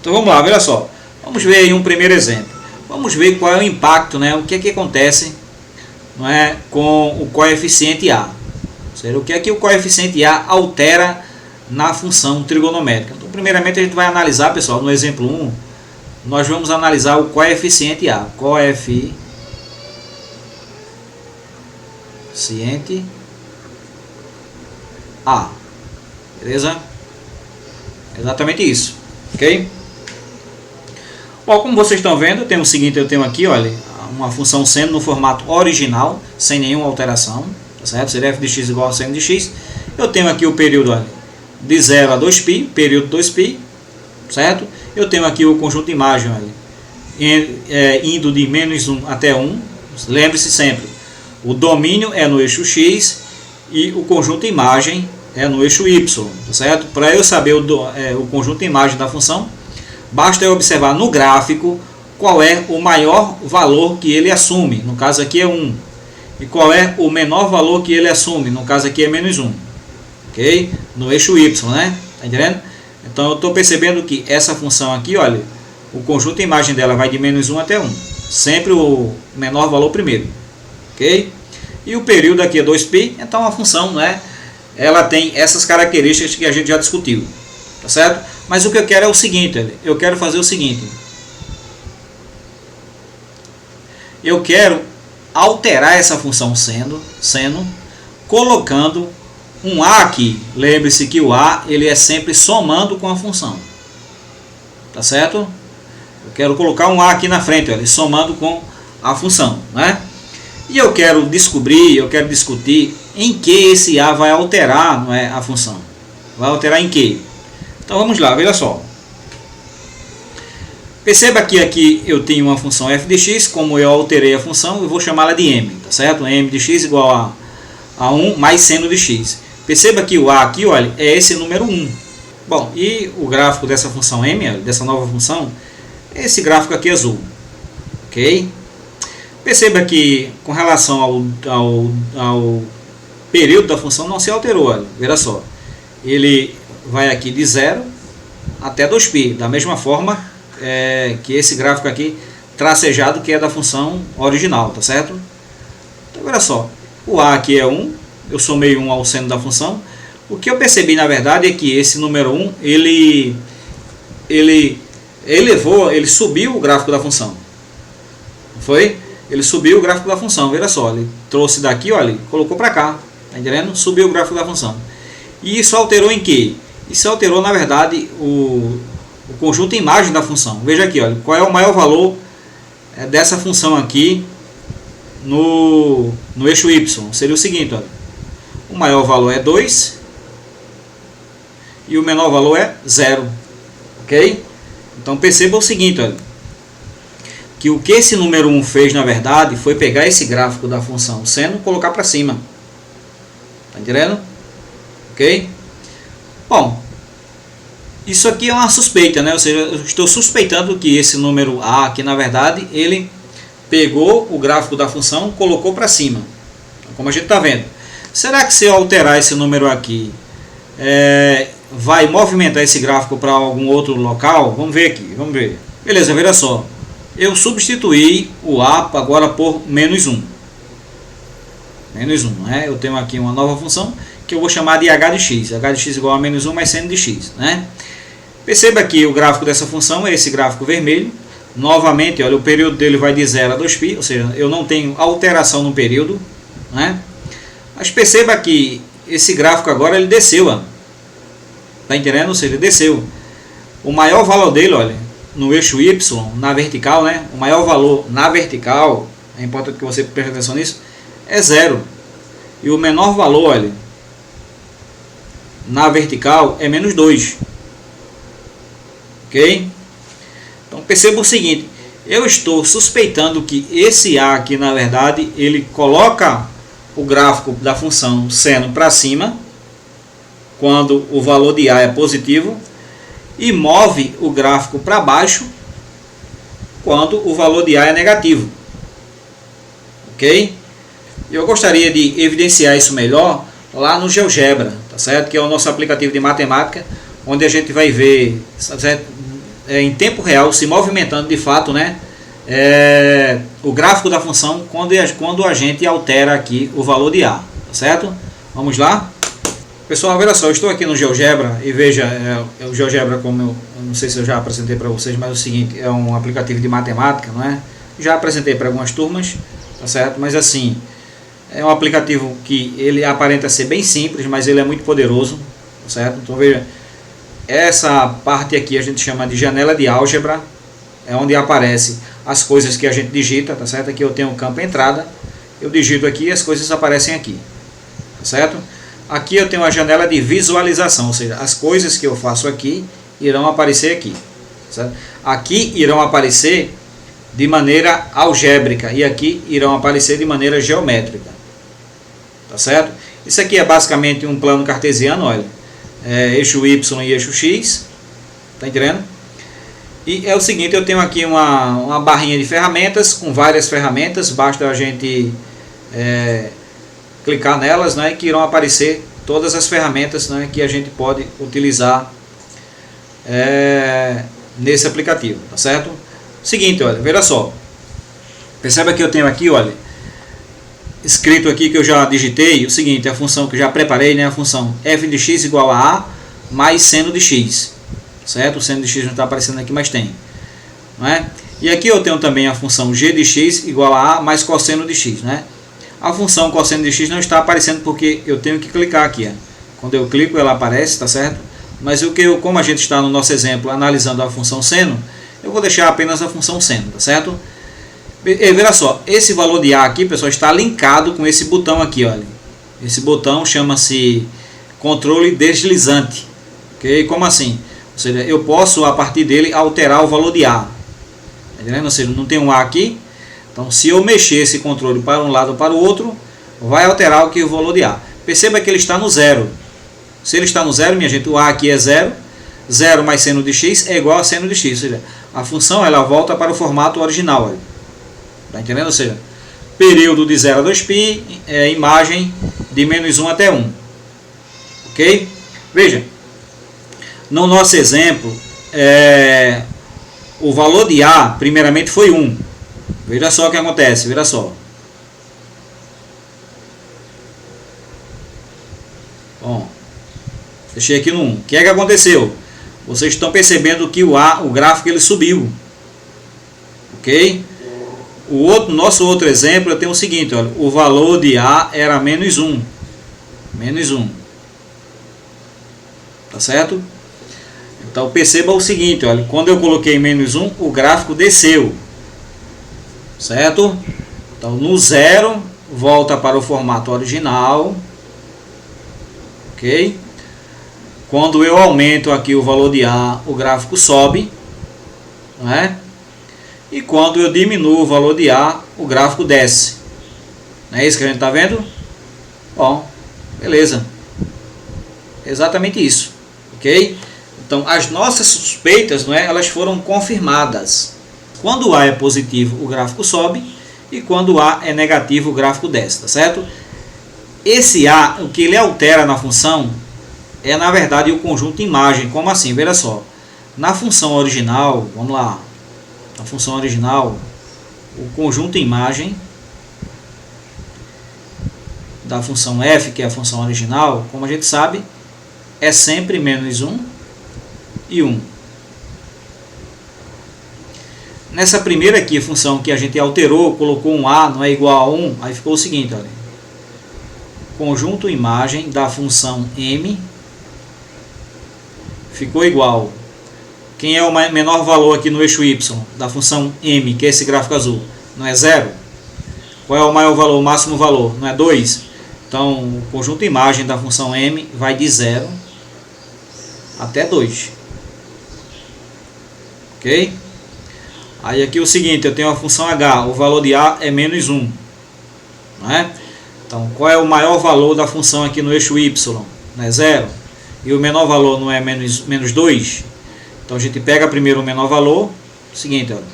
Então vamos lá, veja só. Vamos ver aí um primeiro exemplo. Vamos ver qual é o impacto, né? O que é que acontece, não é, com o coeficiente A. Ou seja, o que é que o coeficiente A altera na função trigonométrica. Então, primeiramente a gente vai analisar, pessoal, no exemplo 1, nós vamos analisar o coeficiente A. Coeficiente A. Beleza? Exatamente isso. Ok? Bom, como vocês estão vendo, eu tenho aqui, olha, uma função seno no formato original, sem nenhuma alteração, tá certo? Seria f de x igual a seno de x. Eu tenho aqui o período, olha, de 0 a 2π, período 2π, certo? Eu tenho aqui o conjunto de imagem, olha, indo de menos 1 até 1. Lembre-se sempre, o domínio é no eixo x e o conjunto de imagem é no eixo y, tá certo? Para eu saber o conjunto de imagem da função, basta eu observar no gráfico qual é o maior valor que ele assume, no caso aqui é 1, e qual é o menor valor que ele assume, no caso aqui é menos 1, ok? No eixo y, né? Tá entendendo? Então eu estou percebendo que essa função aqui, olha, o conjunto de imagem dela vai de menos 1 até 1, sempre o menor valor primeiro, ok? E o período aqui é 2π, então a função, né, ela tem essas características que a gente já discutiu, tá certo? Mas o que eu quero é o seguinte, eu quero fazer o seguinte, eu quero alterar essa função seno, colocando um A aqui. Lembre-se que o A ele é sempre somando com a função, tá certo? Eu quero colocar um A aqui na frente, olha, somando com a função, né? E eu quero discutir em que esse A vai alterar, não é, a função. Vai alterar em que? Então vamos lá, veja só. Perceba que aqui eu tenho uma função f de x, como eu alterei a função, eu vou chamá-la de m, tá certo? M de x igual a 1 mais seno de x. Perceba que o A aqui, olha, é esse número 1. Bom, e o gráfico dessa função m, olha, dessa nova função, é esse gráfico aqui azul, ok? Perceba que com relação ao período da função não se alterou, olha, veja só. Ele vai aqui de 0 até 2π, da mesma forma que esse gráfico aqui tracejado, que é da função original, tá certo? Então, olha só, o A aqui é 1, eu somei 1 ao seno da função. O que eu percebi, na verdade, é que esse número 1, ele subiu o gráfico da função. Não foi? Ele subiu o gráfico da função, veja só, ele trouxe daqui, olha, colocou para cá, tá entendendo? Subiu o gráfico da função. E isso alterou em quê? Isso alterou, na verdade, o conjunto de imagem da função. Veja aqui, olha, qual é o maior valor dessa função aqui no eixo y. Seria o seguinte, olha, o maior valor é 2 e o menor valor é 0. Ok? Então perceba o seguinte, olha, que o que esse número 1 fez, na verdade, foi pegar esse gráfico da função seno e colocar para cima. Tá entendendo? Ok? Bom, isso aqui é uma suspeita, né? Ou seja, eu estou suspeitando que esse número A aqui, na verdade, ele pegou o gráfico da função, colocou para cima, como a gente está vendo. Será que se eu alterar esse número aqui, vai movimentar esse gráfico para algum outro local? Vamos ver aqui, vamos ver. Beleza, veja só. Eu substituí o A agora por menos 1. Menos 1, né? Eu tenho aqui uma nova função que eu vou chamar de h de x. h de x igual a menos 1 mais seno de x, né? Perceba que o gráfico dessa função é esse gráfico vermelho. Novamente, olha, o período dele vai de 0 a 2π, ou seja, eu não tenho alteração no período, né? Mas perceba que esse gráfico agora ele desceu, ó. Tá entendendo? Ou seja, ele desceu. O maior valor dele, olha, no eixo y, na vertical, né? O maior valor na vertical, é importante que você preste atenção nisso, é 0. E o menor valor, olha, na vertical é menos 2. Ok? Então perceba o seguinte, eu estou suspeitando que esse A aqui, na verdade, ele coloca o gráfico da função seno para cima, quando o valor de A é positivo, e move o gráfico para baixo, quando o valor de A é negativo. Ok? Eu gostaria de evidenciar isso melhor lá no GeoGebra, tá certo? Que é o nosso aplicativo de matemática, onde a gente vai ver, certo? em tempo real, se movimentando de fato, né, o gráfico da função quando a gente altera aqui o valor de A, tá certo? Vamos lá? Pessoal, olha só, eu estou aqui no GeoGebra e veja, o GeoGebra, como eu não sei se eu já apresentei para vocês, mas é o seguinte, é um aplicativo de matemática, não é? Já apresentei para algumas turmas, tá certo? Mas assim, é um aplicativo que ele aparenta ser bem simples, mas ele é muito poderoso, tá certo? Então veja, essa parte aqui a gente chama de janela de álgebra, é onde aparece as coisas que a gente digita, tá certo? Aqui eu tenho o campo entrada, eu digito aqui e as coisas aparecem aqui, tá certo? Aqui eu tenho a janela de visualização, ou seja, as coisas que eu faço aqui irão aparecer aqui, certo? Aqui irão aparecer de maneira algébrica e aqui irão aparecer de maneira geométrica, tá certo? Isso aqui é basicamente um plano cartesiano, olha, eixo Y e eixo X, tá entendendo? E é o seguinte, eu tenho aqui uma barrinha de ferramentas com várias ferramentas, basta a gente clicar nelas, né, que irão aparecer todas as ferramentas, né, que a gente pode utilizar nesse aplicativo, tá certo? Seguinte, olha, veja só, perceba que eu tenho aqui, olha, escrito aqui que eu já digitei o seguinte, a função que eu já preparei, né, a função f de x igual a A mais seno de x, certo? O seno de x não está aparecendo aqui, mas tem, não é? E aqui eu tenho também a função g de x igual a A mais cosseno de x, né? A função cosseno de x não está aparecendo porque eu tenho que clicar aqui, ó. Quando eu clico ela aparece, tá certo? Mas como a gente está no nosso exemplo analisando a função seno, eu vou deixar apenas a função seno, tá certo? E veja só, esse valor de A aqui, pessoal, está linkado com esse botão aqui, olha. Esse botão chama-se controle deslizante, ok? Como assim? Ou seja, eu posso a partir dele alterar o valor de A, tá entendendo? Ou seja, não tem um A aqui. Então, se eu mexer esse controle para um lado ou para o outro, vai alterar o valor de A. Perceba que ele está no zero. Se ele está no zero, minha gente, o A aqui é zero. 0 mais seno de x é igual a seno de x. Ou seja, a função ela volta para o formato original. Está entendendo? Ou seja, período de 0 a 2π, imagem de menos 1 até 1. Ok? Veja, no nosso exemplo, o valor de A, primeiramente, foi 1. Veja só o que acontece, veja só. Bom, deixei aqui no 1. O que é que aconteceu? Vocês estão percebendo que o gráfico ele subiu. Ok? Nosso outro exemplo eu tenho o seguinte, olha, o valor de A era menos 1. Menos 1. Tá certo? Então perceba o seguinte, olha, quando eu coloquei menos 1, o gráfico desceu. Certo? Então no 0 volta para o formato original, ok? Quando eu aumento aqui o valor de A, o gráfico sobe, não é? E quando eu diminuo o valor de A, o gráfico desce. Não é isso que a gente está vendo? Bom, beleza. Exatamente isso, ok? Então as nossas suspeitas, não é? Elas foram confirmadas. Quando A é positivo, o gráfico sobe, e quando A é negativo, o gráfico desce, tá certo? Esse A, o que ele altera na função, é na verdade o conjunto imagem. Como assim? Veja só, na função original, vamos lá, na função original, o conjunto imagem da função f, que é a função original, como a gente sabe, é sempre menos 1 e 1. Nessa primeira aqui, função que a gente alterou, colocou um A, não é igual a 1, aí ficou o seguinte, olha. Conjunto imagem da função m ficou igual. Quem é o menor valor aqui no eixo y da função m, que é esse gráfico azul? Não é 0? Qual é o maior valor, o máximo valor? Não é 2? Então, o conjunto imagem da função m vai de 0 até 2. Ok? Aí aqui é o seguinte, eu tenho a função h, o valor de a é menos 1. Não é? Então, qual é o maior valor da função aqui no eixo y? Não é 0? E o menor valor não é menos 2? Então, a gente pega primeiro o menor valor. Seguinte, olha.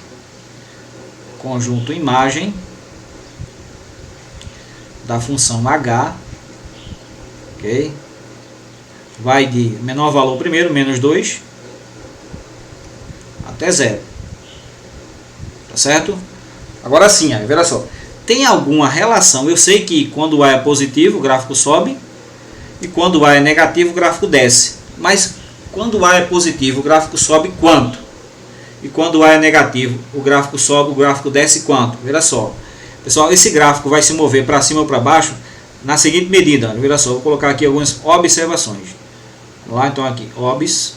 Conjunto imagem da função h. Ok? Vai de menor valor primeiro, menos 2, até 0. Tá certo? Agora sim, aí, veja só. Tem alguma relação? Eu sei que quando o A é positivo, o gráfico sobe. E quando o A é negativo, o gráfico desce. Mas quando o A é positivo, o gráfico sobe quanto? E quando o A é negativo, o gráfico sobe, o gráfico desce quanto? Veja só. Pessoal, esse gráfico vai se mover para cima ou para baixo na seguinte medida. Veja só, vou colocar aqui algumas observações. Vamos lá, então aqui, obs.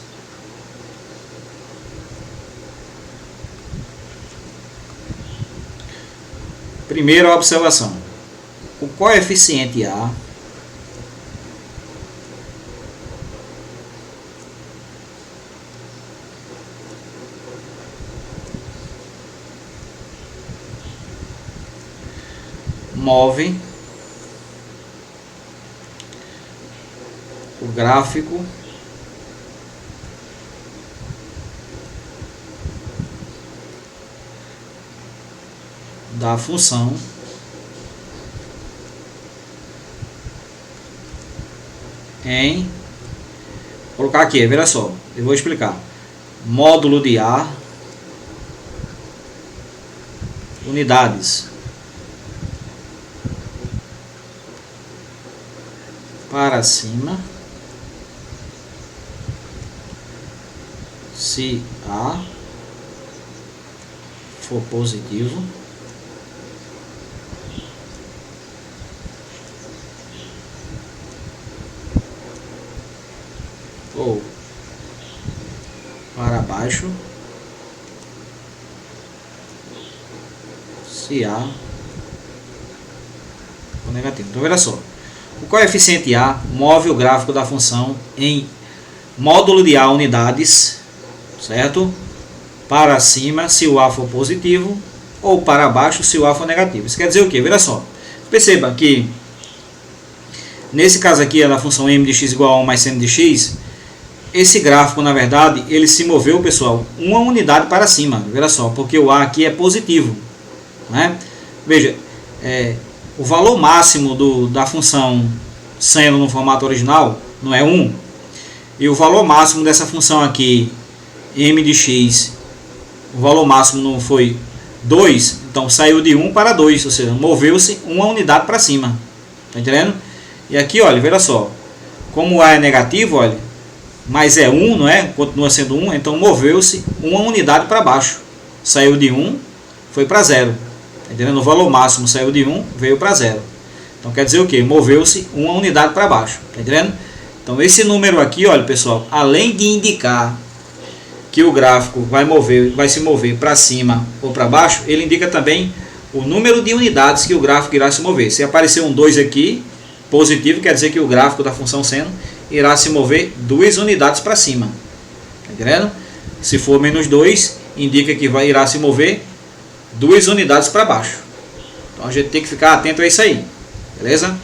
Primeira observação. O coeficiente A move o gráfico da função em, vou colocar aqui, veja só, eu vou explicar, módulo de A, unidades para cima, se A for positivo, ou para baixo, se A for negativo. Então, veja só. O coeficiente A move o gráfico da função em módulo de A unidades, certo? Para cima se o A for positivo, ou para baixo se o A for negativo. Isso quer dizer o quê? Veja só. Perceba que nesse caso aqui é da função m de x igual a 1 mais seno de x. Esse gráfico, na verdade, ele se moveu, pessoal, uma unidade para cima. Veja só, porque o A aqui é positivo, né? Veja, o valor máximo da função seno no formato original não é 1. E o valor máximo dessa função aqui, m de x, o valor máximo não foi 2, então saiu de 1 para 2, ou seja, moveu-se uma unidade para cima. Tá entendendo? E aqui, olha, veja só, como o A é negativo, olha, mas é 1, não é? Continua sendo 1, então moveu-se uma unidade para baixo. Saiu de 1, foi para 0. Tá entendendo? O valor máximo saiu de 1, veio para 0. Então quer dizer o quê? Moveu-se uma unidade para baixo. Tá entendendo? Então esse número aqui, olha, pessoal, além de indicar que o gráfico vai se mover para cima ou para baixo, ele indica também o número de unidades que o gráfico irá se mover. Se aparecer um 2 aqui, positivo, quer dizer que o gráfico da função seno irá se mover 2 unidades para cima. Tá entendendo? Se for menos 2, indica que irá se mover 2 unidades para baixo. Então a gente tem que ficar atento a isso aí. Beleza?